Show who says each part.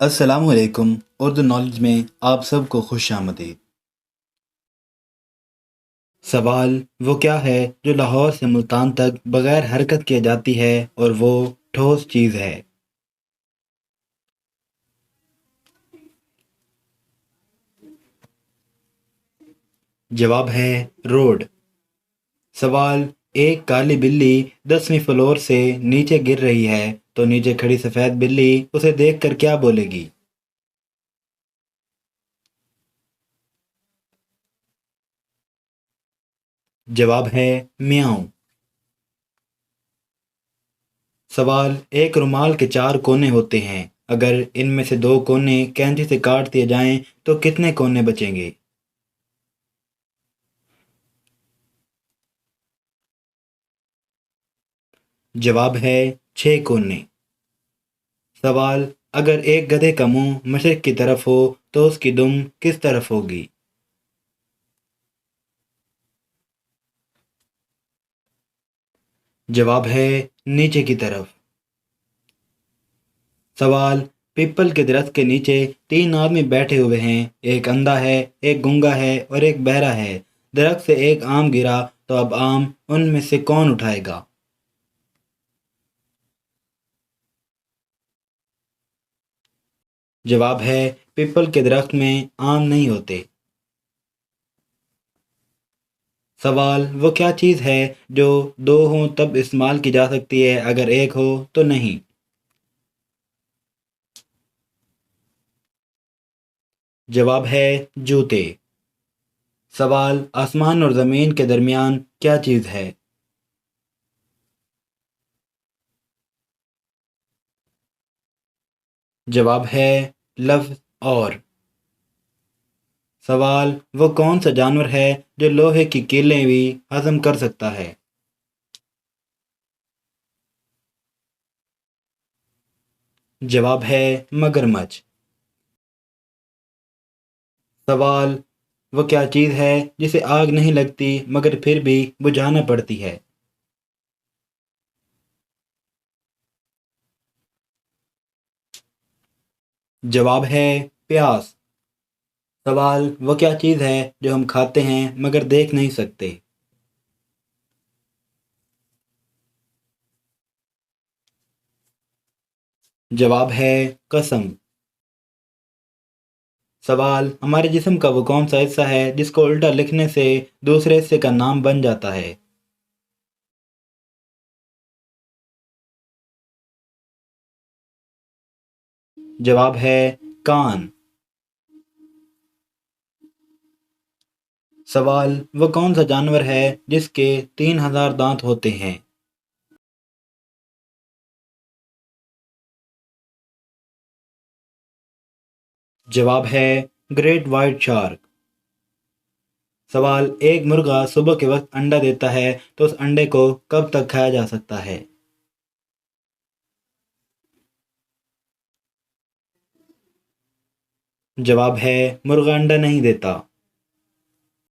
Speaker 1: السلام علیکم۔ اردو نالج میں آپ سب کو خوش آمدید۔ سوال وہ کیا ہے جو لاہور سے ملتان تک بغیر حرکت کیے جاتی ہے اور وہ ٹھوس چیز ہے؟ جواب ہے روڈ۔ سوال ایک کالی بلی 10ویں فلور سے نیچے گر رہی ہے تو نیچے کھڑی سفید بلی اسے دیکھ کر کیا بولے گی؟ جواب ہے میاؤں۔ سوال ایک رومال کے 4 کونے ہوتے ہیں، اگر ان میں سے 2 کونے کینچی سے کاٹ دیے جائیں تو کتنے کونے بچیں گے؟ جواب ہے 6 کونے۔ سوال اگر ایک گدھے کا منہ مشرق کی طرف ہو تو اس کی دم کس طرف ہوگی؟ جواب ہے نیچے کی طرف۔ سوال پیپل کے درخت کے نیچے 3 آدمی بیٹھے ہوئے ہیں، ایک اندھا ہے، ایک گونگا ہے اور ایک بہرا ہے۔ درخت سے ایک آم گرا تو اب آم ان میں سے کون اٹھائے گا؟ جواب ہے پیپل کے درخت میں آم نہیں ہوتے۔ سوال وہ کیا چیز ہے جو 2 ہوں تب استعمال کی جا سکتی ہے، اگر ایک ہو تو نہیں؟ جواب ہے جوتے۔ سوال آسمان اور زمین کے درمیان کیا چیز ہے؟ جواب ہے لفظ اور۔ سوال وہ کون سا جانور ہے جو لوہے کی کیلیں بھی ہضم کر سکتا ہے؟ جواب ہے مگرمچھ۔ سوال وہ کیا چیز ہے جسے آگ نہیں لگتی مگر پھر بھی بجھانا پڑتی ہے؟ جواب ہے پیاس۔ سوال وہ کیا چیز ہے جو ہم کھاتے ہیں مگر دیکھ نہیں سکتے؟ جواب ہے قسم۔ سوال ہمارے جسم کا وہ کون سا حصہ ہے جس کو الٹا لکھنے سے دوسرے حصے کا نام بن جاتا ہے؟ جواب ہے کان۔ سوال وہ کون سا جانور ہے جس کے 3000 دانت ہوتے ہیں؟ جواب ہے گریٹ وائٹ شارک۔ سوال ایک مرغا صبح کے وقت انڈا دیتا ہے تو اس انڈے کو کب تک کھایا جا سکتا ہے؟ جواب ہے مرغا انڈا نہیں دیتا۔